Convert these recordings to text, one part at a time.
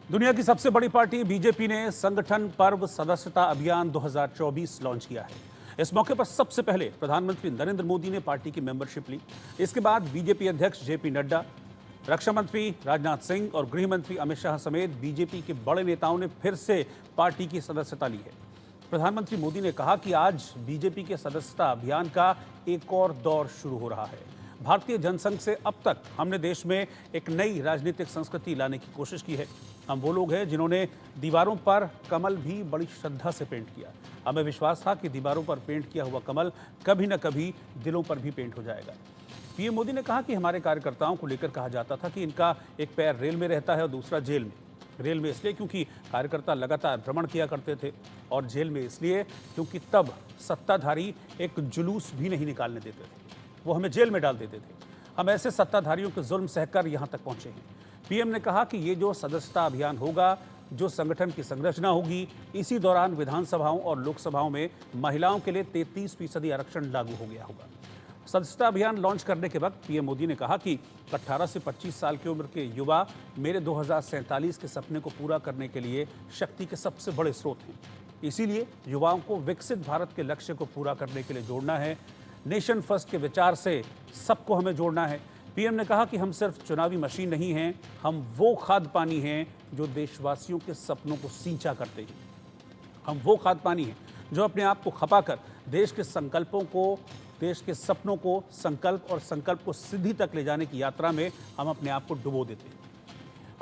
दुनिया की सबसे बड़ी पार्टी बीजेपी ने संगठन पर्व सदस्यता अभियान 2024 लॉन्च किया है। इस मौके पर सबसे पहले प्रधानमंत्री नरेंद्र मोदी ने पार्टी की मेंबरशिप ली। इसके बाद बीजेपी अध्यक्ष जेपी नड्डा, रक्षा मंत्री राजनाथ सिंह और गृह मंत्री अमित शाह समेत बीजेपी के बड़े नेताओं ने फिर से पार्टी की सदस्यता ली है। प्रधानमंत्री मोदी ने कहा कि आज बीजेपी के सदस्यता अभियान का एक और दौर शुरू हो रहा है। भारतीय जनसंघ से अब तक हमने देश में एक नई राजनीतिक संस्कृति लाने की कोशिश की है। हम वो लोग हैं जिन्होंने दीवारों पर कमल भी बड़ी श्रद्धा से पेंट किया। हमें विश्वास था कि दीवारों पर पेंट किया हुआ कमल कभी न कभी दिलों पर भी पेंट हो जाएगा। पीएम मोदी ने कहा कि हमारे कार्यकर्ताओं को लेकर कहा जाता था कि इनका एक पैर रेल में रहता है और दूसरा जेल में। रेल में इसलिए क्योंकि कार्यकर्ता लगातार भ्रमण किया करते थे, और जेल में इसलिए क्योंकि तब सत्ताधारी एक जुलूस भी नहीं निकालने देते थे, वो हमें जेल में डाल देते थे। हम ऐसे सत्ताधारियों के जुल्म सहकर यहाँ तक पहुँचे हैं। पीएम ने कहा कि ये जो सदस्यता अभियान होगा, जो संगठन की संरचना होगी, इसी दौरान विधानसभाओं और लोकसभाओं में महिलाओं के लिए 33% आरक्षण लागू हो गया होगा। सदस्यता अभियान लॉन्च करने के वक्त पीएम मोदी ने कहा कि 18 से 25 साल की उम्र के युवा मेरे 2047 के सपने को पूरा करने के लिए शक्ति के सबसे बड़े स्रोत हैं। इसीलिए युवाओं को विकसित भारत के लक्ष्य को पूरा करने के लिए जोड़ना है। नेशन फर्स्ट के विचार से सबको हमें जोड़ना है। पीएम ने कहा कि हम सिर्फ चुनावी मशीन नहीं हैं, हम वो खाद पानी हैं जो देशवासियों के सपनों को सिंचा करते हैं। हम वो खाद पानी हैं जो अपने आप को खपाकर देश के संकल्पों को, देश के सपनों को, संकल्प और संकल्प को सिद्धि तक ले जाने की यात्रा में हम अपने आप को डुबो देते हैं।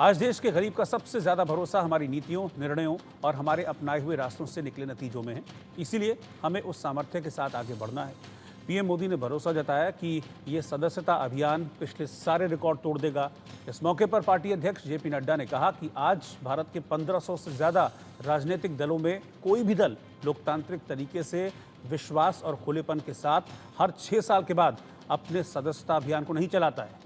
आज देश के गरीब का सबसे ज्यादा भरोसा हमारी नीतियों, निर्णयों और हमारे अपनाए हुए रास्तों से निकले नतीजों में है। इसीलिए हमें उस सामर्थ्य के साथ आगे बढ़ना है। पीएम मोदी ने भरोसा जताया कि ये सदस्यता अभियान पिछले सारे रिकॉर्ड तोड़ देगा। इस मौके पर पार्टी अध्यक्ष जेपी नड्डा ने कहा कि आज भारत के 1500 से ज्यादा राजनीतिक दलों में कोई भी दल लोकतांत्रिक तरीके से विश्वास और खुलेपन के साथ हर 6 साल के बाद अपने सदस्यता अभियान को नहीं चलाता है।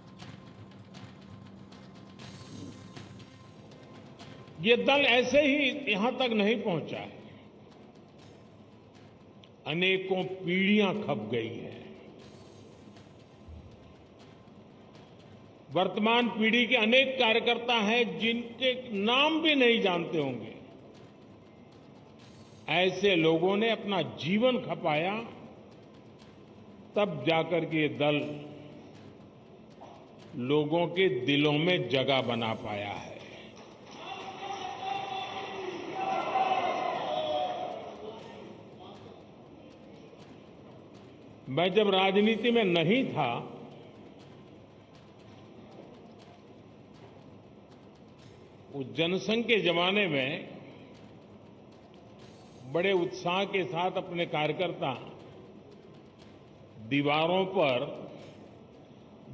ये दल ऐसे ही यहां तक नहीं पहुंचा है। अनेकों पीढ़ियां खप गई हैं। वर्तमान पीढ़ी के अनेक कार्यकर्ता हैं जिनके नाम भी नहीं जानते होंगे। ऐसे लोगों ने अपना जीवन खपाया, तब जाकर के ये दल लोगों के दिलों में जगह बना पाया है। मैं जब राजनीति में नहीं था, उस जनसंघ के जमाने में बड़े उत्साह के साथ अपने कार्यकर्ता दीवारों पर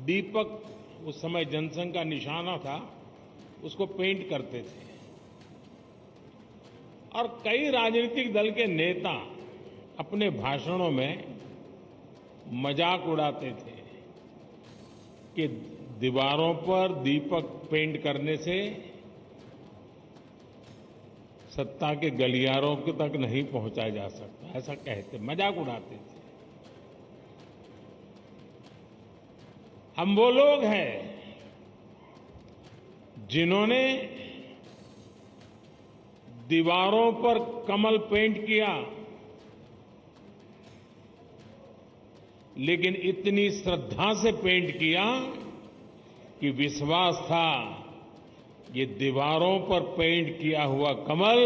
दीपक, उस समय जनसंघ का निशाना था, उसको पेंट करते थे। और कई राजनीतिक दल के नेता अपने भाषणों में मजाक उड़ाते थे कि दीवारों पर दीपक पेंट करने से सत्ता के गलियारों तक नहीं पहुंचा जा सकता, ऐसा कहते, मजाक उड़ाते थे। हम वो लोग हैं जिन्होंने दीवारों पर कमल पेंट किया, लेकिन इतनी श्रद्धा से पेंट किया कि विश्वास था ये दीवारों पर पेंट किया हुआ कमल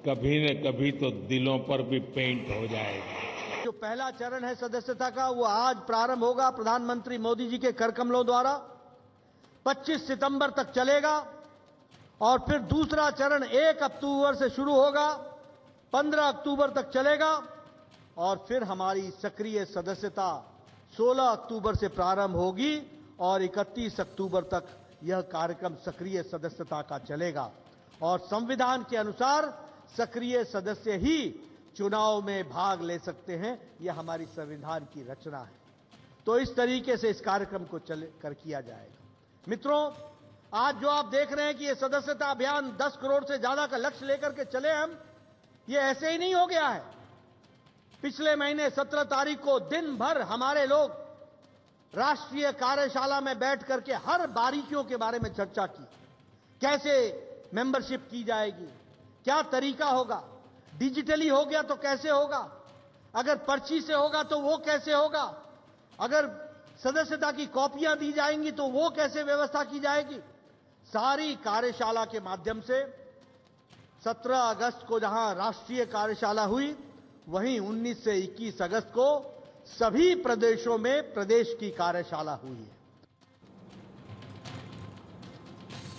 कभी न कभी तो दिलों पर भी पेंट हो जाएगा। जो पहला चरण है सदस्यता का, वो आज प्रारंभ होगा प्रधानमंत्री मोदी जी के कर कमलों द्वारा। 25 सितंबर तक चलेगा और फिर दूसरा चरण 1 अक्टूबर से शुरू होगा, 15 अक्टूबर तक चलेगा और फिर हमारी सक्रिय सदस्यता 16 अक्टूबर से प्रारंभ होगी और 31 अक्टूबर तक यह कार्यक्रम सक्रिय सदस्यता का चलेगा। और संविधान के अनुसार सक्रिय सदस्य ही चुनाव में भाग ले सकते हैं, यह हमारी संविधान की रचना है। तो इस तरीके से इस कार्यक्रम को किया जाएगा। मित्रों, आज जो आप देख रहे हैं कि यह सदस्यता अभियान 10 करोड़ से ज्यादा का लक्ष्य लेकर के चले हम, ये ऐसे ही नहीं हो गया है। पिछले महीने 17 तारीख को दिन भर हमारे लोग राष्ट्रीय कार्यशाला में बैठ करके हर बारीकियों के बारे में चर्चा की। कैसे मेंबरशिप की जाएगी, क्या तरीका होगा, डिजिटली हो गया तो कैसे होगा, अगर पर्ची से होगा तो वो कैसे होगा, अगर सदस्यता की कॉपियां दी जाएंगी तो वो कैसे व्यवस्था की जाएगी। सारी कार्यशाला के माध्यम से 17 अगस्त को जहां राष्ट्रीय कार्यशाला हुई, वहीं 19 से 21 अगस्त को सभी प्रदेशों में प्रदेश की कार्यशाला हुई है।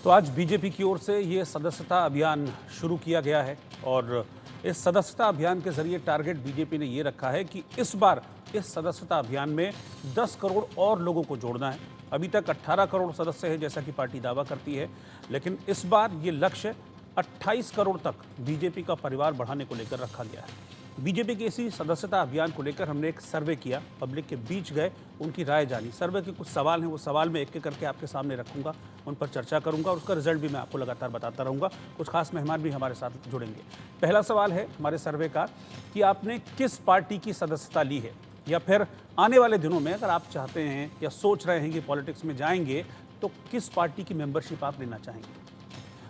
तो आज बीजेपी की ओर से ये सदस्यता अभियान शुरू किया गया है और इस सदस्यता अभियान के जरिए टारगेट बीजेपी ने ये रखा है कि इस बार इस सदस्यता अभियान में 10 करोड़ और लोगों को जोड़ना है। अभी तक 18 करोड़ सदस्य हैं जैसा कि पार्टी दावा करती है, लेकिन इस बार ये लक्ष्य 28 करोड़ तक बीजेपी का परिवार बढ़ाने को लेकर रखा गया है। बीजेपी के इसी सदस्यता अभियान को लेकर हमने एक सर्वे किया, पब्लिक के बीच गए, उनकी राय जानी। सर्वे के कुछ सवाल हैं, वो सवाल मैं एक एक करके आपके सामने रखूंगा, उन पर चर्चा करूंगा और उसका रिजल्ट भी मैं आपको लगातार बताता रहूंगा। कुछ खास मेहमान भी हमारे साथ जुड़ेंगे। पहला सवाल है हमारे सर्वे का कि आपने किस पार्टी की सदस्यता ली है, या फिर आने वाले दिनों में अगर आप चाहते हैं या सोच रहे हैं कि पॉलिटिक्स में जाएंगे तो किस पार्टी की मेंबरशिप आप लेना चाहेंगे।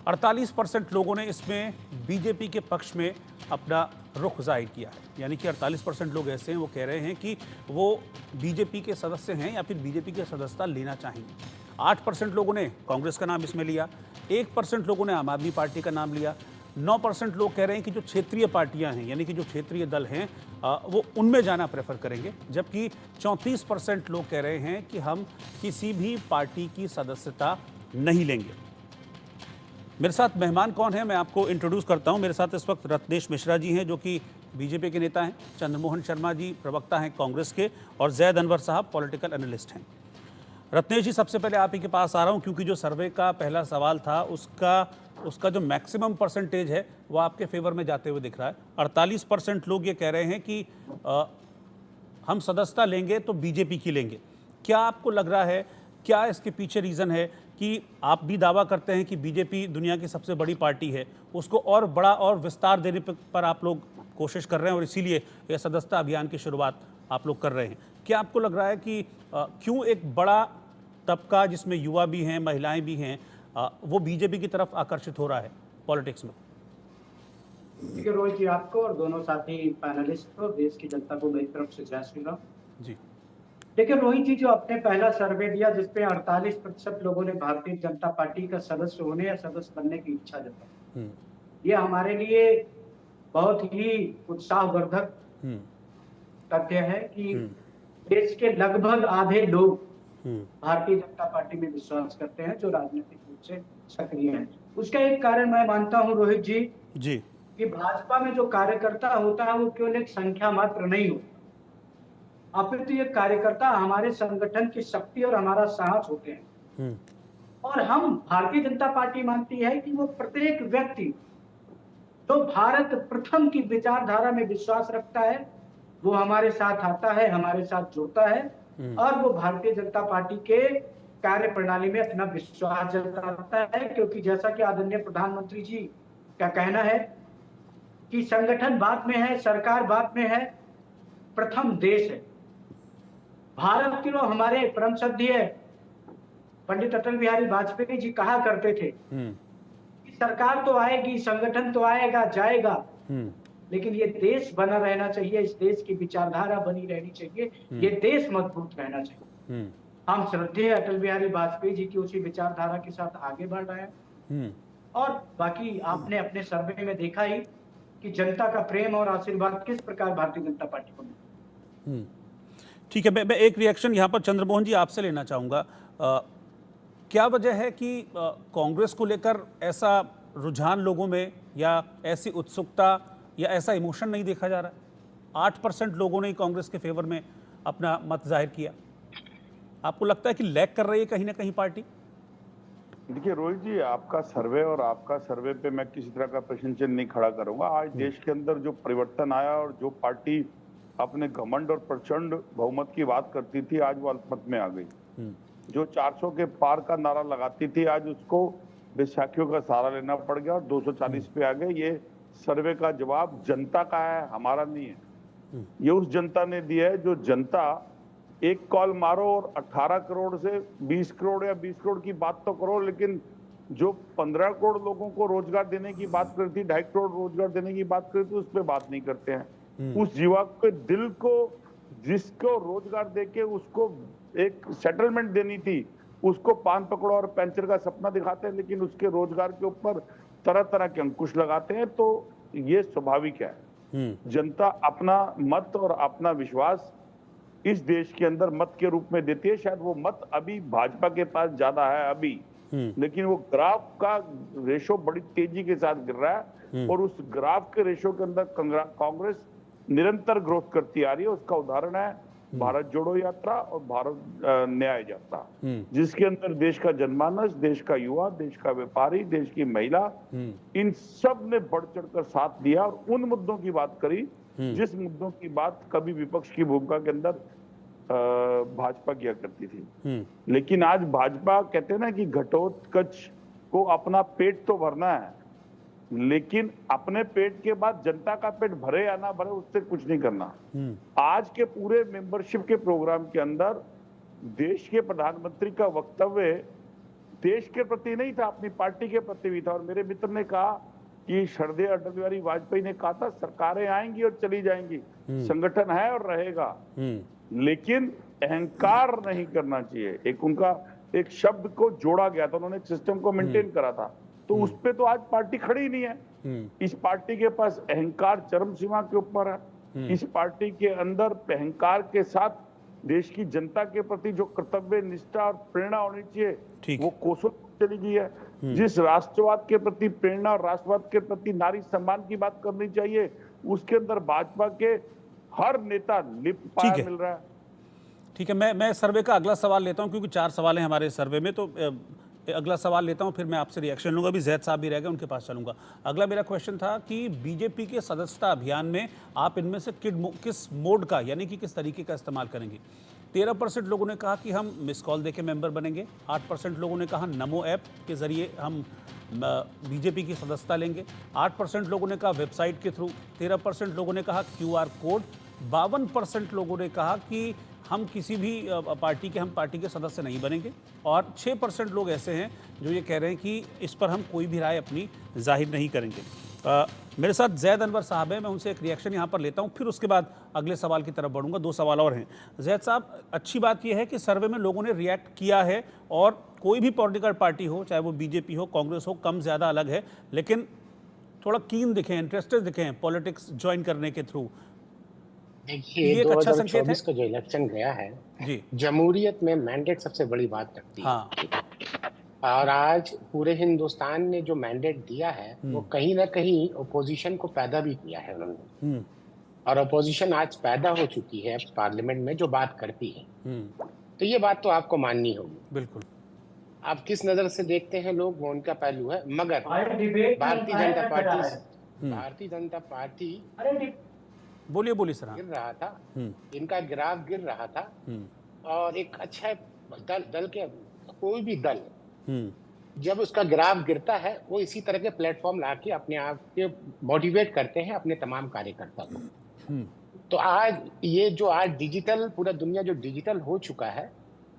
48% लोगों ने इसमें बीजेपी के पक्ष में अपना रुख जाहिर किया है, यानी कि 48% लोग ऐसे हैं वो कह रहे हैं कि वो बीजेपी के सदस्य हैं या फिर बीजेपी की सदस्यता लेना चाहेंगे। 8% लोगों ने कांग्रेस का नाम इसमें लिया, 1% लोगों ने आम आदमी पार्टी का नाम लिया, 9% लोग कह रहे हैं कि जो क्षेत्रीय पार्टियां हैं यानी कि जो क्षेत्रीय दल हैं वो उनमें जाना प्रेफर करेंगे, जबकि 34% लोग कह रहे हैं कि हम किसी भी पार्टी की सदस्यता नहीं लेंगे। मेरे साथ मेहमान कौन है मैं आपको इंट्रोड्यूस करता हूं। मेरे साथ इस वक्त रत्नेश मिश्रा जी हैं जो कि बीजेपी के नेता हैं, चंद्रमोहन शर्मा जी प्रवक्ता हैं कांग्रेस के, और जैद अनवर साहब पॉलिटिकल एनालिस्ट हैं। रत्नेश जी, सबसे पहले आप ही के पास आ रहा हूं क्योंकि जो सर्वे का पहला सवाल था उसका जो मैक्सिमम परसेंटेज है वो आपके फेवर में जाते हुए दिख रहा है। 48% लोग ये कह रहे हैं कि हम सदस्यता लेंगे तो बीजेपी की लेंगे। क्या आपको लग रहा है, क्या इसके पीछे रीज़न है कि आप भी दावा करते हैं कि बीजेपी दुनिया की सबसे बड़ी पार्टी है, उसको और बड़ा और विस्तार देने पर आप लोग कोशिश कर रहे हैं और इसीलिए यह सदस्यता अभियान की शुरुआत आप लोग कर रहे हैं। क्या आपको लग रहा है कि क्यों एक बड़ा तबका जिसमें युवा भी हैं, महिलाएं भी हैं, वो बीजेपी की तरफ आकर्षित हो रहा है पॉलिटिक्स में? देखिए रोहित जी, आपको और दोनों साथी पैनलिस्ट को, देश की जनता को मेरी तरफ से जय श्री राम जी। देखिए रोहित जी, जो आपने पहला सर्वे दिया जिसपे 48% लोगों ने भारतीय जनता पार्टी का सदस्य होने या सदस्य बनने की इच्छा जताई, ये हमारे लिए बहुत ही उत्साहवर्धक तथ्य है कि देश के लगभग आधे लोग भारतीय जनता पार्टी में विश्वास करते हैं, जो राजनीतिक रूप से सक्रिय हैं। उसका एक कारण मैं मानता हूं रोहित जी कि भाजपा में जो कार्यकर्ता होता है वो केवल एक संख्या मात्र नहीं होता, अपितु ये कार्यकर्ता हमारे संगठन की शक्ति और हमारा साहस होते हैं। और हम भारतीय जनता पार्टी मानती है कि वो प्रत्येक व्यक्ति जो भारत प्रथम की विचारधारा में विश्वास रखता है वो हमारे साथ आता है, हमारे साथ जुड़ता है और वो भारतीय जनता पार्टी के कार्य प्रणाली में अपना विश्वास जताता है। क्योंकि जैसा कि आदरणीय प्रधानमंत्री जी का कहना है कि संगठन बाद में है, सरकार बाद में है, प्रथम देश है। भारत के लोग हमारे परम श्रद्धेय पंडित अटल बिहारी वाजपेयी जी कहा करते थे कि सरकार तो आएगी, संगठन तो आएगा जाएगा, लेकिन ये देश बना रहना चाहिए, इस देश की विचारधारा बनी रहनी चाहिए, ये देश मजबूत रहना चाहिए। हम श्रद्धेय अटल बिहारी वाजपेयी जी की उसी विचारधारा के साथ आगे बढ़ रहे हैं। और बाकी आपने अपने सर्वे में देखा ही कि जनता का प्रेम और आशीर्वाद किस प्रकार भारतीय जनता पार्टी को मिला। ठीक है, मैं एक रिएक्शन यहाँ पर चंद्रमोहन जी आपसे लेना चाहूँगा। क्या वजह है कि कांग्रेस को लेकर ऐसा रुझान लोगों में या ऐसी उत्सुकता या ऐसा इमोशन नहीं देखा जा रहा है? 8% लोगों ने कांग्रेस के फेवर में अपना मत जाहिर किया। आपको लगता है कि लैग कर रही है कहीं ना कहीं पार्टी? देखिए रोहित जी, आपका सर्वे और आपका सर्वे पे मैं किसी तरह का प्रश्न चिन्ह नहीं खड़ा करूंगा। आज देश के अंदर जो परिवर्तन आया और जो पार्टी अपने घमंड और प्रचंड बहुमत की बात करती थी, आज वो अल्पमत में आ गई। जो 400 के पार का नारा लगाती थी, आज उसको बैसाखियों का सहारा लेना पड़ गया और 240 पे आ गए। ये सर्वे का जवाब जनता का है, हमारा नहीं है। ये उस जनता ने दिया है जो जनता एक कॉल मारो और 18 करोड़ से 20 करोड़ या 20 करोड़ की बात तो करो, लेकिन जो 15 करोड़ लोगों को रोजगार देने की बात करती, 2.5 करोड़ रोजगार देने की बात करती, उस पर बात नहीं करते हैं। उस युवा के दिल को, जिसको रोजगार देके उसको एक सेटलमेंट देनी थी, उसको पान पकड़ो और पेंचर का सपना दिखाते हैं, लेकिन उसके रोजगार के ऊपर तरह तरह के अंकुश लगाते हैं। तो ये स्वाभाविक है, जनता अपना मत और अपना विश्वास इस देश के अंदर मत के रूप में देती है। शायद वो मत अभी भाजपा के पास ज्यादा है अभी, लेकिन वो ग्राफ का रेशो बड़ी तेजी के साथ गिर रहा है और उस ग्राफ के रेशो के अंदर कांग्रेस निरंतर ग्रोथ करती आ रही है। उसका उदाहरण है भारत जोड़ो यात्रा और भारत न्याय यात्रा, जिसके अंदर देश का जनमानस, देश का युवा, देश का व्यापारी, देश की महिला, इन सब ने बढ़ चढ़कर साथ दिया और उन मुद्दों की बात करी जिस मुद्दों की बात कभी विपक्ष की भूमिका के अंदर भाजपा किया करती थी। लेकिन आज भाजपा कहते हैं ना कि घटोत्कच को अपना पेट तो भरना है, लेकिन अपने पेट के बाद जनता का पेट भरे या ना भरे उससे कुछ नहीं करना। आज के पूरे मेंबरशिप के प्रोग्राम के अंदर देश के प्रधानमंत्री का वक्तव्य देश के प्रति नहीं था, अपनी पार्टी के प्रति भी था। और मेरे मित्र ने कहा कि श्रद्धेय अटल बिहारी वाजपेयी ने कहा था सरकारें आएंगी और चली जाएंगी, संगठन है और रहेगा, लेकिन अहंकार नहीं करना चाहिए। एक उनका एक शब्द को जोड़ा गया था, उन्होंने सिस्टम को मेंटेन करा था। तो उस पे तो आज पार्टी खड़ी नहीं है। इस पार्टी के पास अहंकार चरम सीमा के ऊपर है। इस पार्टी के अंदर अहंकार के साथ देश की जनता के प्रति जो कर्तव्य निष्ठा और प्रेरणा होनी चाहिए वो कोसों चली गई है। जिस राष्ट्रवाद के प्रति प्रेरणा और राष्ट्रवाद के प्रति नारी सम्मान की बात करनी चाहिए, उसके अंदर भाजपा के हर नेता लिप्त पाया मिल रहा है। ठीक है, मैं सर्वे का अगला सवाल लेता हूं, क्योंकि 4 सवाल हैं हमारे सर्वे में, तो अगला सवाल लेता हूं, फिर मैं आपसे रिएक्शन लूंगा। अभी जैद साहब भी रह गए, उनके पास चलूंगा। अगला मेरा क्वेश्चन था कि बीजेपी के सदस्यता अभियान में आप इनमें से किस मोड का, यानी कि किस तरीके का इस्तेमाल करेंगे। 13% लोगों ने कहा कि हम मिस कॉल देके मेंबर बनेंगे, 8% लोगों ने कहा नमो ऐप के जरिए हम बीजेपी की सदस्यता लेंगे, 8% लोगों ने कहा वेबसाइट के थ्रू, 13% लोगों ने कहा QR कोड, 52% लोगों ने कहा कि हम किसी भी पार्टी के सदस्य नहीं बनेंगे, और 6% लोग ऐसे हैं जो ये कह रहे हैं कि इस पर हम कोई भी राय अपनी जाहिर नहीं करेंगे। मेरे साथ जैद अनवर साहब हैं, मैं उनसे एक रिएक्शन यहाँ पर लेता हूँ, फिर उसके बाद अगले सवाल की तरफ बढ़ूंगा। 2 सवाल और हैं। जैद साहब, अच्छी बात यह है कि सर्वे में लोगों ने रिएक्ट किया है, और कोई भी पॉलिटिकल पार्टी हो, चाहे वो बीजेपी हो, कांग्रेस हो, कम ज़्यादा अलग है, लेकिन थोड़ा कीन दिखे, इंटरेस्टेड दिखे पॉलिटिक्स ज्वाइन करने के थ्रू। देखिए, 2024 का जो इलेक्शन गया है जी, जमहूरियत में मैंडेट सबसे बड़ी बात रखती है। हाँ। और आज पूरे हिंदुस्तान ने जो मैंडेट दिया है वो कहीं ना कहीं ओपोजिशन को पैदा भी किया है उन्होंने, और ओपोजिशन आज पैदा हो चुकी है पार्लियामेंट में जो बात करती है। तो ये बात तो आपको माननी होगी। बिल्कुल। आप किस नजर से देखते हैं लोग, वो उनका पहलू है, मगर भारतीय जनता पार्टी बोलिए सर। गिर रहा था, इनका ग्राफ गिर रहा था, और एक अच्छा दल के कोई भी दल जब उसका ग्राफ गिरता है वो इसी तरह के प्लेटफॉर्म लाके अपने आप के मोटिवेट करते हैं अपने तमाम कार्यकर्ता को। तो आज ये जो आज डिजिटल, पूरा दुनिया जो डिजिटल हो चुका है,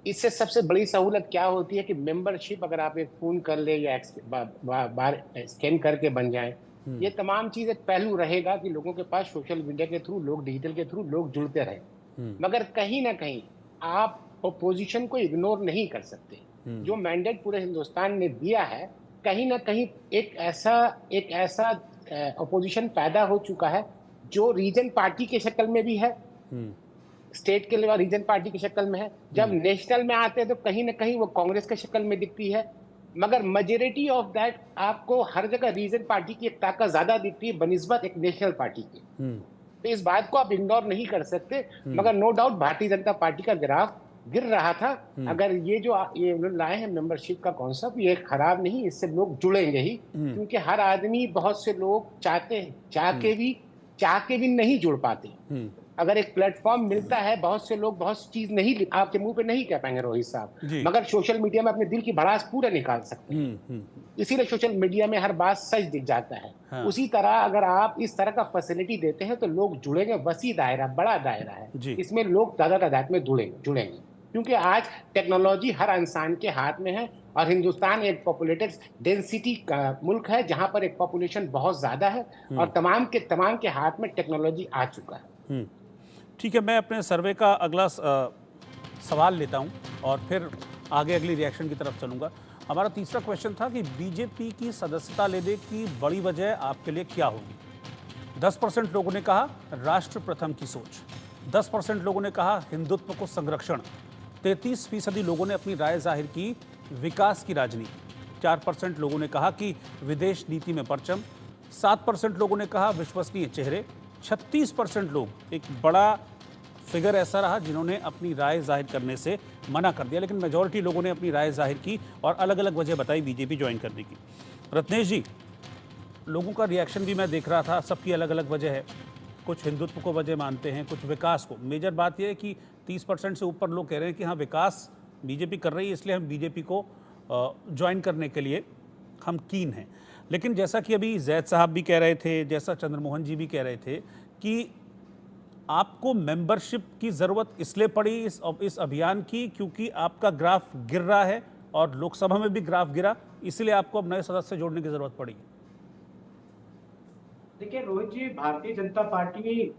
इससे सबसे बड़ी सहूलत क्या होती है कि मेंबरशिप अगर आप एक फोन कर ले या बार स्कैन करके बन जाए, ये तमाम चीज एक पहलू रहेगा कि लोगों के पास सोशल मीडिया के थ्रू, लोग डिजिटल के थ्रू लोग जुड़ते रहे। मगर कहीं ना कहीं आप ओपोजिशन को इग्नोर नहीं कर सकते। जो मैंडेट पूरे हिंदुस्तान ने दिया है, कहीं ना कहीं एक ऐसा ओपोजिशन पैदा हो चुका है जो रीजन पार्टी के शक्ल में भी है, स्टेट के लिए रीजन पार्टी की शक्ल में है, जब नेशनल में आते हैं तो कहीं ना कहीं वो कांग्रेस के शक्ल में दिखती है, मगर मेजॉरिटी ऑफ दैट आपको हर जगह रीजन पार्टी की एक ताकत ज्यादा दिखती है बनिस्बत एक नेशनल पार्टी की। तो इस बात को आप इग्नोर नहीं कर सकते। मगर no doubt Bharatiya Janata party का ग्राफ गिर रहा था। अगर ये जो ये लाए हैं मेंबरशिप का कॉन्सेप्ट, ये खराब नहीं, इससे लोग जुड़ेंगे ही, क्योंकि हर आदमी, बहुत से लोग चाहते हैं, चाह के भी नहीं जुड़ पाते। अगर एक प्लेटफॉर्म मिलता है, बहुत से लोग बहुत सी चीज नहीं आपके मुंह पे नहीं कह पाएंगे रोहित साहब, मगर सोशल मीडिया में अपने दिल की भड़ास पूरा निकाल सकते हैं। इसीलिए सोशल मीडिया में हर बात सच दिख जाता है। हाँ। उसी तरह अगर आप इस तरह का फैसिलिटी देते हैं तो लोग जुड़ेंगे। वसी दायरा, बड़ा दायरा है, इसमें लोग ज्यादा तादाद में जुड़ेंगे, क्योंकि आज टेक्नोलॉजी हर इंसान के हाथ में है और हिंदुस्तान एक पॉपुलेटेड डेंसिटी का मुल्क है, जहां पर एक पॉपुलेशन बहुत ज्यादा है और तमाम के हाथ में टेक्नोलॉजी आ चुका है। ठीक है, मैं अपने सर्वे का अगला सवाल लेता हूं और फिर आगे अगली रिएक्शन की तरफ चलूंगा। हमारा तीसरा क्वेश्चन था कि बीजेपी की सदस्यता लेने की बड़ी वजह आपके लिए क्या होगी। 10% लोगों ने कहा राष्ट्र प्रथम की सोच, 10% लोगों ने कहा हिंदुत्व को संरक्षण, 33% लोगों ने अपनी राय जाहिर की विकास की राजनीति, 4% लोगों ने कहा कि विदेश नीति में परचम, 7% लोगों ने कहा विश्वसनीय चेहरे, 36% लोग, एक बड़ा फिगर ऐसा रहा जिन्होंने अपनी राय जाहिर करने से मना कर दिया, लेकिन मेजॉरिटी लोगों ने अपनी राय जाहिर की और अलग अलग वजह बताई बीजेपी ज्वाइन करने की। रत्नेश जी, लोगों का रिएक्शन भी मैं देख रहा था, सबकी अलग अलग वजह है। कुछ हिंदुत्व को वजह मानते हैं, कुछ विकास को। मेजर बात यह है कि 30% से ऊपर लोग कह रहे हैं कि हाँ, विकास बीजेपी कर रही है, इसलिए हम बीजेपी को ज्वाइन करने के लिए हम कीन हैं। लेकिन जैसा कि अभी जैद साहब भी कह रहे थे, जैसा चंद्रमोहन जी भी कह रहे थे कि आपको मेंबरशिप की ज़रूरत इसलिए पड़ी इस अभियान की क्योंकि आपका ग्राफ गिर रहा है और लोकसभा में भी ग्राफ गिरा, इसलिए आपको अब नए सदस्य जोड़ने की ज़रूरत पड़ी। देखिए रोहित जी, भारतीय जनता पार्टी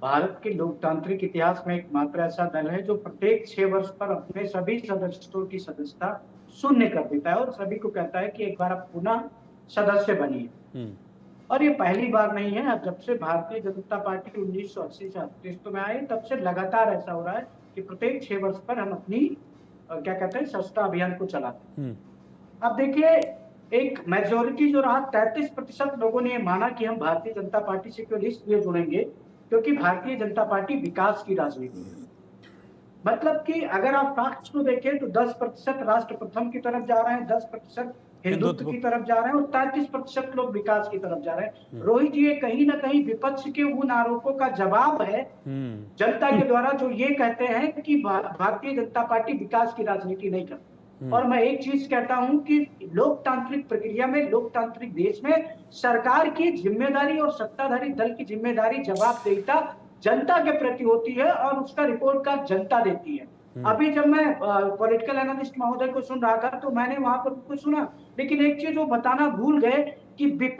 भारत के लोकतांत्रिक इतिहास में एकमात्र ऐसा दल है जो प्रत्येक 6 वर्ष पर अपने सभी सदस्यों की सदस्यता शून्य कर देता है और सभी को कहता है कि एक बार आप पुनः सदस्य बनिए। और ये पहली बार नहीं है। अब जब से भारतीय जनता पार्टी 1980 से अस्तित्व में आई, तब से लगातार ऐसा हो रहा है कि प्रत्येक 6 वर्ष पर हम अपनी क्या कहते हैं सदस्यता अभियान को चलाते हैं। अब देखिए, एक मेजोरिटी जो रहा 33% लोगों ने माना कि हम भारतीय जनता पार्टी से क्यों इसलिए जुड़ेंगे क्योंकि भारतीय जनता पार्टी विकास की राजनीति है। मतलब कि अगर आप फैक्ट्स को देखें तो 10% राष्ट्र प्रथम की तरफ जा रहे हैं, 10% हिंदुत्व की तरफ जा रहे हैं और 33% लोग विकास की तरफ जा रहे हैं। रोहित जी, ये कहीं ना कहीं विपक्ष के उन आरोपों का जवाब है जनता के द्वारा जो ये कहते हैं कि भारतीय जनता पार्टी विकास की राजनीति नहीं करती। और मैं एक चीज कहता हूं कि लोकतांत्रिक प्रक्रिया में, लोकतांत्रिक देश में सरकार की जिम्मेदारी और सत्ताधारी दल की जिम्मेदारी जवाबदेहिता जनता के प्रति होती है और उसका रिपोर्ट कार्ड जनता देती है। अभी जब मैं पॉलिटिकल एनालिस्ट महोदय को सुन रहा था तो मैंने वहां पर कुछ सुना, लेकिन एक चीज वो बताना भूल गए कि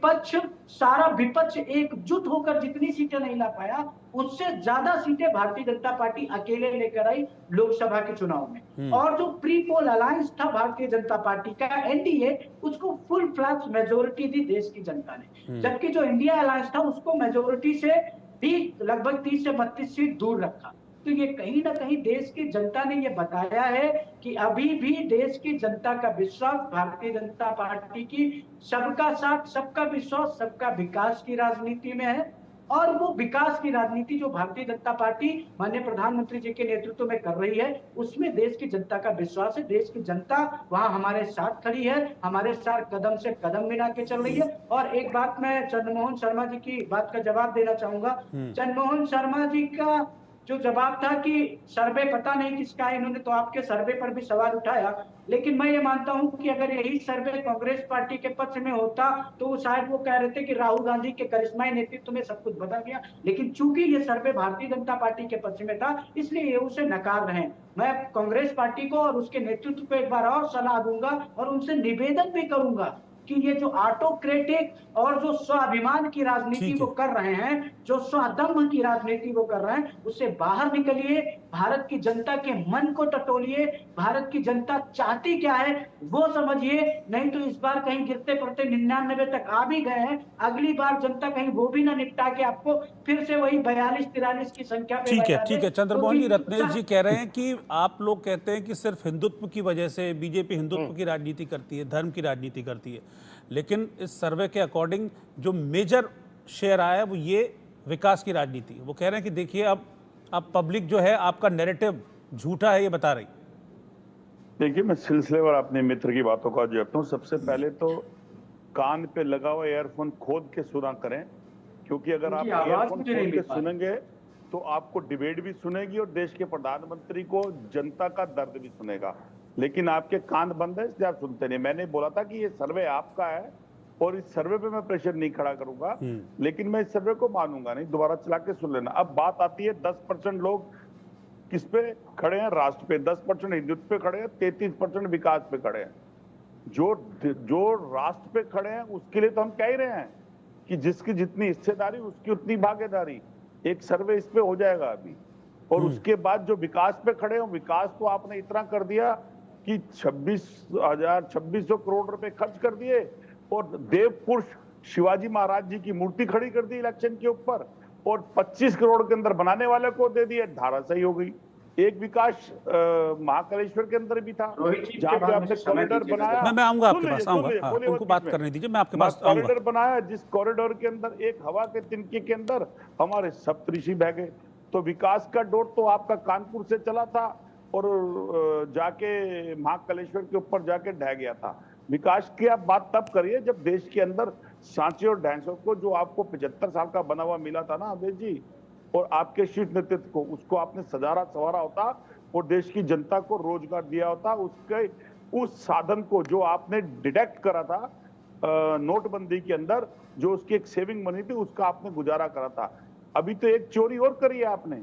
सारा विपक्ष एकजुट होकर जितनी सीटें नहीं ला पाया, उससे ज्यादा सीटें भारतीय जनता पार्टी अकेले लेकर आई लोकसभा के चुनाव में। और जो प्री पोल अलायंस था भारतीय जनता पार्टी का एनडीए, उसको फुल फ्लैश मेजोरिटी दी देश की जनता ने, जबकि जो इंडिया अलायंस था उसको मेजोरिटी से भी लगभग 30 से 32 सीट दूर रखा। तो ये कहीं ना कहीं देश की जनता ने ये बताया है कि अभी भी देश की जनता का विश्वास भारतीय जनता पार्टी की सबका साथ, सबका विश्वास, सबका विकास की राजनीति में है। और वो विकास की राजनीति जो भारतीय जनता पार्टी माननीय प्रधानमंत्री जी के नेतृत्व में कर रही है, उसमें देश की जनता का विश्वास है। देश की जनता वहां हमारे साथ खड़ी है, हमारे साथ कदम से कदम मिला के चल रही है। और एक बात मैं चंद्रमोहन शर्मा जी की बात का जवाब देना चाहूंगा। चंद्रमोहन शर्मा जी का जो जवाब था कि सर्वे पता नहीं किसका है, इन्होंने तो आपके सर्वे पर भी सवाल उठाया, लेकिन मैं ये मानता हूं कि अगर यही सर्वे कांग्रेस पार्टी के पक्ष में होता तो शायद वो कह रहे थे कि राहुल गांधी के करिश्माई नेतृत्व में सब कुछ बदल गया। लेकिन चूंकि ये सर्वे भारतीय जनता पार्टी के पक्ष में था, इसलिए ये उसे नकार रहे हैं। मैं कांग्रेस पार्टी को और उसके नेतृत्व को एक बार और सलाह दूंगा और उनसे निवेदन भी करूंगा कि ये जो ऑटोक्रेटिक और जो स्वाभिमान की राजनीति वो कर रहे हैं, जो स्वदम्भ की राजनीति वो कर रहे हैं, उससे बाहर निकलिए, भारत की जनता के मन को टटोलिए, भारत की जनता चाहती क्या है वो समझिए। नहीं तो इस बार कहीं गिरते पड़ते 99 तक आ भी गए हैं, अगली बार जनता कहीं वो भी ना निपटा के आपको फिर से वही 42-43 की संख्या पे। ठीक है चंद्रमोहन जी, रत्नेश जी कह रहे हैं कि आप लोग कहते हैं कि सिर्फ हिंदुत्व की वजह से बीजेपी हिंदुत्व की राजनीति करती है, धर्म की राजनीति करती है, लेकिन इस सर्वे के अकॉर्डिंग जो मेजर शेयर आया है वो ये विकास की राजनीति। वो कह रहे हैं कि देखिए अब पब्लिक जो है आपका नैरेटिव झूठा है ये बता रही। देखिए, मैं सिलसिलेवार अपने मित्र की बातों का जवाब दूं। सबसे पहले तो कान पे लगा हुआ ईयरफोन खोद के सुना करें, क्योंकि अगर आप ईयरफोन खोद के सुनेंगे तो आपको डिबेट भी सुनेगी और देश के प्रधानमंत्री को जनता का दर्द भी सुनेगा। लेकिन आपके कान बंद है इसलिए आप सुनते नहीं। मैंने बोला था कि ये सर्वे आपका है और इस सर्वे पे मैं प्रेशर नहीं खड़ा करूंगा, लेकिन मैं इस सर्वे को मानूंगा नहीं। दोबारा चला के सुन लेना। अब बात आती है 10% लोग किस पे खड़े हैं? राष्ट्र पे। 10% हिंदुत्व पे खड़े हैं, 33% विकास पे खड़े हैं। जो राष्ट्र पे खड़े हैं उसके लिए तो हम कह ही रहे हैं कि जिसकी जितनी हिस्सेदारी उसकी उतनी भागीदारी। एक सर्वे इस पे हो जाएगा अभी। और उसके बाद जो विकास पे खड़े हो, विकास तो आपने इतना कर दिया कि 2600 करोड़ रुपए खर्च कर दिए और देव पुरुष शिवाजी महाराज जी की मूर्ति खड़ी कर दी इलेक्शन के ऊपर और 25 करोड़ के अंदर बनाने वाले को दे दिए, धाराशाही हो गई। एक विकास महाकालेश्वर के अंदर भी था जहां पे आपने कॉरिडोर बनाया। मैं आऊंगा आपके पास, आऊंगा। उनको बात करने दीजिए, मैं आपके पास आऊंगा। कॉरिडोर बनाया जिस कॉरिडोर के अंदर एक हवा के तिनके के अंदर हमारे सप्तऋषि बह गए। तो विकास का डोर तो आपका कानपुर से चला था और जाके महाकालेश्वर के ऊपर जाके ढह गया था। विकास की आप बात तब करिए जब देश के अंदर सांचे और ढांचों को जो आपको 75 साल का बना हुआ मिला था ना अवधेश जी, और आपके शीर्ष नेतृत्व को, उसको आपने सजारा संवारा होता और देश की जनता को रोजगार दिया होता। उसके उस साधन को जो आपने डिडक्ट करा था नोटबंदी के अंदर, जो उसकी एक सेविंग मनी थी, उसका आपने गुजारा करा था। अभी तो एक चोरी और करी है आपने,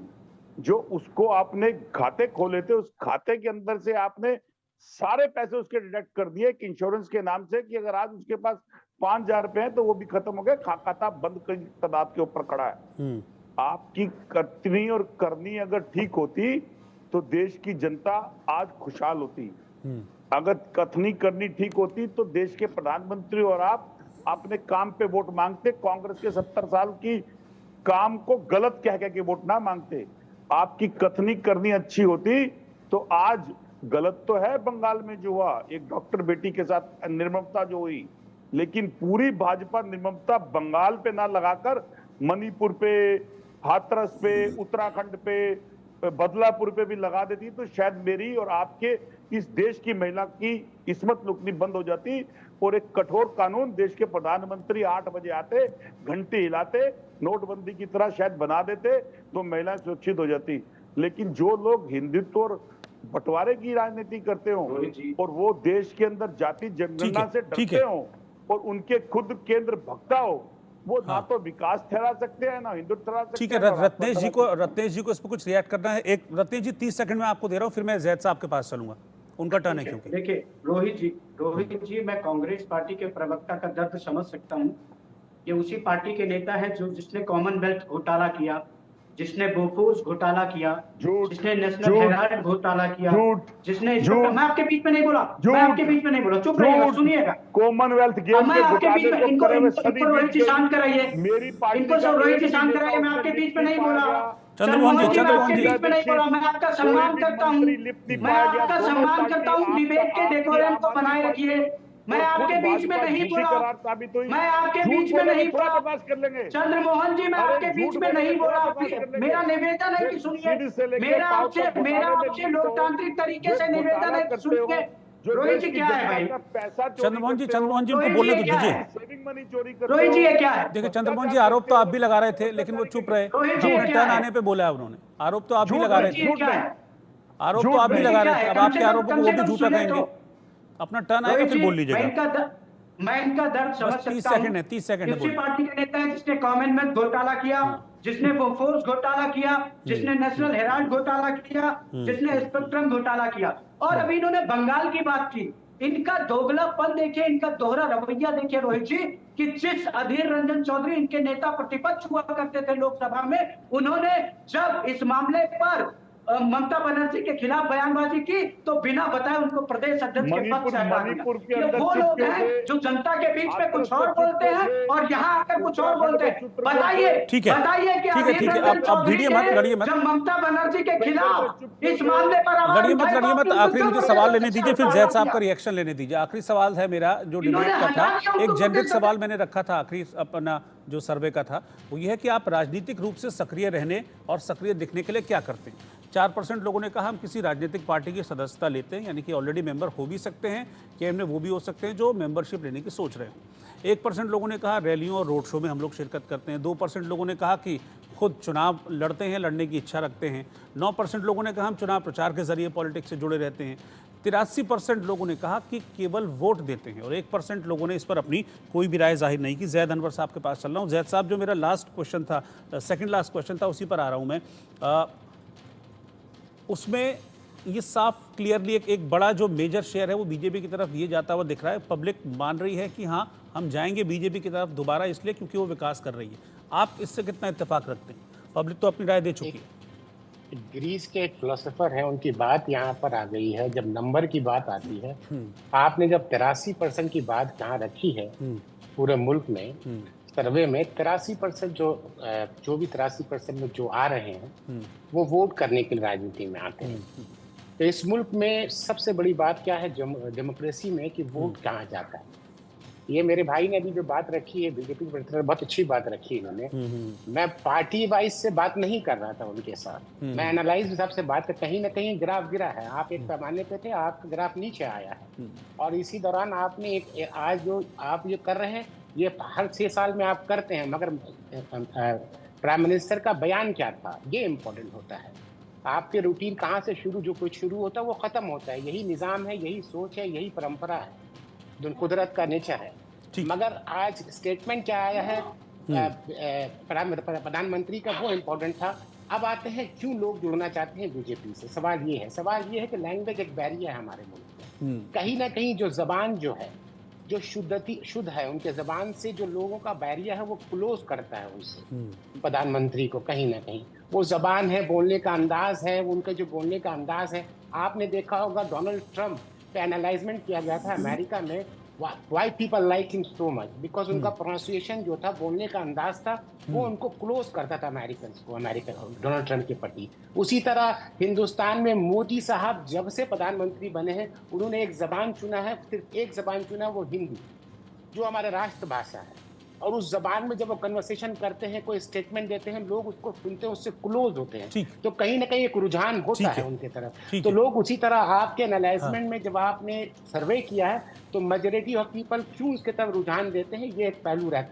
जो उसको आपने खाते खोले थे, उस खाते के अंदर से आपने सारे पैसे उसके डिडक्ट कर दिए कि इंश्योरेंस के नाम से, कि अगर आज उसके पास 5000 रुपए हैं तो वो भी खत्म हो गए, खाता बंद की तादाद के ऊपर खड़ा है। आपकी कथनी और करनी अगर ठीक होती तो देश की जनता आज खुशहाल होती। अगर कथनी करनी ठीक होती तो देश के प्रधानमंत्री और आप अपने काम पे वोट मांगते, कांग्रेस के 70 साल की काम को गलत कह के वोट ना मांगते। आपकी कथनी करनी अच्छी होती तो आज गलत तो है बंगाल में जो हुआ, एक डॉक्टर बेटी के साथ निर्ममता जो हुई, लेकिन पूरी भाजपा निर्ममता बंगाल पे ना लगाकर मणिपुर पे, हाथरस पे, उत्तराखंड पे, बदलापुर पे भी लगा देती तो शायद मेरी और आपके इस देश की महिला की इस्मत लुटनी बंद हो जाती और एक कठोर कानून देश के प्रधानमंत्री 8 बजे आते, घंटी हिलाते, नोटबंदी की तरह शायद बना देते तो महिलाएं सुरक्षित हो जाती। लेकिन जो लोग हिंदुत्व और बंटवारे की राजनीति करते हो और वो देश के अंदर जाति जनगणना से डरते हो और उनके खुद केंद्र भक्ता हो, वो ना तो विकास ठहरा सकते हैं ना हिंदुत्व ठहरा सकते हैं। ठीक है, रत्नेश जी को इस पर कुछ रिएक्ट करना है। एक रत्नेश जी 30 सेकंड में आपको दे रहा हूँ, फिर मैं जैद साहब के पास चलूंगा, उनका टर्न है। क्योंकि देखिए रोहित जी मैं कांग्रेस पार्टी के प्रवक्ता का दर्द समझ सकता हूँ। ये उसी पार्टी के नेता है जो जिसने कॉमनवेल्थ घोटाला किया, जिसने बोफोर्स घोटाला किया, जिसने नेशनल हेराल्ड घोटाला किया, जिसने मैं आपके बीच में नहीं बोला, मैं आपके बीच में नहीं बोला, चुप रहिएगा, सुनिएगा। कॉमनवेल्थ गेम मैं आपके बीच में इनको रोहित जी शांत कराइए, इनको सब रोहित जी शांत कराइए। मैं आपके बीच में नहीं बोला, चंद्रमोहन जी बीच में नहीं बोला। मैं आपका सम्मान करता हूँ, मैं आपका सम्मान करता हूँ। डिबेट के डेकोरम को बनाए रखिए। मैं आपके बीच में नहीं बोला, मैं आपके बीच में नहीं बोला चंद्रमोहन जी, मैं आपके बीच में नहीं बोला। मेरा निवेदन है कि सुनिए, मेरा आपसे लोकतांत्रिक तरीके से निवेदन है कि सुनिए। रोहित जी क्या है भाई? चंद्रमोहन जी उनको बोलने तो दीजिए। रोहित जी ये क्या है? देखिए चंद्रमोहन जी, आरोप तो आप भी लगा रहे थे लेकिन वो चुप रहे। टर्न आने पे बोला है उन्होंने। आरोप तो आप भी लगा रहे थे, आरोप तो आप भी लगा रहे थे। अब आपके आरोपों को वो भी झूठा कहेंगे। अपना टर्न आएगा फिर बोल लीजिएगा। मैं इनका दर्द समझ सकता हूं। 30 सेकंड है। किसी पार्टी के नेता है जिसने कॉमनवेल्थ घोटाला किया, जिसने बोफोर्स घोटाला किया, जिसने नेशनल हेराल्ड घोटाला किया, जिसने स्पेक्ट्रम घोटाला किया, और अभी इन्होंने बंगाल की बात की। इनका दोगलापन देखिए, इनका दोहरा रवैया देखिए रोहित जी, कि जिस अधीर रंजन चौधरी इनके नेता प्रतिपक्ष हुआ करते थे लोकसभा में, उन्होंने जब इस मामले पर ममता बनर्जी के खिलाफ बयानबाजी की तो बिना बताए उनको प्रदेश अध्यक्ष के पद से हटा दिया। ये वो लोग हैं जो जनता के बीच में कुछ और बोलते हैं और यहाँ आकर कुछ और बोलते हैं। बताइए, बताइए कि अब भिड़िए मत, लड़िए मत। जब ममता बनर्जी के खिलाफ इस मामले पर लड़िए मत। आखिरी मुझे सवाल लेने दीजिए, फिर जैद साहब का रिएक्शन लेने दीजिए। आखिरी सवाल है मेरा जो डिबेट का था, एक जेनरिक सवाल मैंने रखा था आखिरी अपना जो सर्वे का था, वो ये है कि आप राजनीतिक रूप से सक्रिय रहने और सक्रिय दिखने के लिए क्या करते हैं। 4% लोगों ने कहा हम किसी राजनीतिक पार्टी की सदस्यता लेते हैं, यानी कि ऑलरेडी मेंबर हो भी सकते हैं, केएम में वो भी हो सकते हैं जो मेंबरशिप लेने की सोच रहे हैं। 1% लोगों ने कहा रैलियों और रोड शो में हम लोग शिरकत करते हैं। 2% लोगों ने कहा कि खुद चुनाव लड़ते हैं, लड़ने की इच्छा रखते हैं। 9% लोगों ने कहा हम चुनाव प्रचार के जरिए पॉलिटिक्स से जुड़े रहते हैं। 83% लोगों ने कहा कि केवल वोट देते हैं और 1% लोगों ने इस पर अपनी कोई भी राय जाहिर नहीं की। जैद अनवर साहब के पास चल रहा हूँ। जैद साहब, जो मेरा लास्ट क्वेश्चन था, सेकंड लास्ट क्वेश्चन था, उसी पर आ रहा हूँ मैं। उसमें ये साफ क्लियरली एक बड़ा जो मेजर शेयर है वो बीजेपी की तरफ ये जाता हुआ दिख रहा है। पब्लिक मान रही है कि हाँ, हम जाएंगे बीजेपी की तरफ दोबारा, इसलिए क्योंकि वो विकास कर रही है। आप इससे कितना इत्तेफाक रखते हैं? पब्लिक तो अपनी राय दे चुकी है। ग्रीस के एक फिलोसोफर है, उनकी बात यहाँ पर आ गई है। जब नंबर की बात आती है, आपने जब 83% की बात यहाँ रखी है पूरे मुल्क में, सर्वे में 83% जो भी 83% में जो आ रहे हैं वो वोट करने के लिए राजनीति में आते हैं। तो इस मुल्क में सबसे बड़ी बात क्या है डेमोक्रेसी में, कि वोट कहाँ जाता है। ये मेरे भाई ने अभी जो बात रखी है बीजेपी की, बहुत अच्छी बात रखी है इन्होंने। मैं पार्टी वाइज से बात नहीं कर रहा था उनके साथ, मैं एनालाइज हिसाब से बात कर, कहीं ना कहीं ग्राफ गिरा है। आप एक पैमाने पे थे, आपका ग्राफ नीचे आया है, और इसी दौरान आपने आज जो आप ये कर रहे हैं, ये हर 6 साल में आप करते हैं, मगर प्राइम मिनिस्टर का बयान क्या था, ये इम्पोर्टेंट होता है। आपके रूटीन कहाँ से शुरू, जो कुछ शुरू होता है वो खत्म होता है। यही निज़ाम है, यही सोच है, यही परंपरा है, जो कुदरत का नेचर है। मगर आज स्टेटमेंट क्या आया है प्रधानमंत्री का, वो इम्पोर्टेंट था। अब आते हैं क्यों लोग जुड़ना चाहते हैं बीजेपी से। सवाल ये है कि लैंग्वेज एक बैरियर है हमारे मुल्क में। कहीं ना कहीं जो जबान जो है, जो शुद्ध है, उनके जबान से जो लोगों का बैरियर है वो क्लोज करता है उनसे प्रधानमंत्री को। कहीं ना कहीं वो जबान है, बोलने का अंदाज है, उनका जो बोलने का अंदाज है। आपने देखा होगा डोनाल्ड ट्रंप पे एनालाइजमेंट किया गया था अमेरिका में, why people like him so much, because उनका प्रोनाउंसिएशन जो था, बोलने का अंदाज था, वो उनको क्लोज करता था डोनाल्ड ट्रंप के प्रति। उसी तरह हिंदुस्तान में मोदी साहब जब से प्रधानमंत्री बने हैं, उन्होंने एक जबान चुना है, सिर्फ एक जबान चुना है, वो हिंदी, जो हमारे राष्ट्रभाषा है। और उस जबान में जब वो कन्वर्सेशन करते हैं, कोई स्टेटमेंट देते हैं, लोग उसको सुनते हैं, उससे क्लोज होते हैं। तो कहीं ना कहीं एक रुझान होता है उनके तरफ। तो लोग उसी तरह आपके एनालाइजमेंट में जब आपने सर्वे किया है, तो मेजॉरिटी ऑफ पीपल क्यों उसके तरफ रुझान देते हैं, ये एक पहलू रहता है।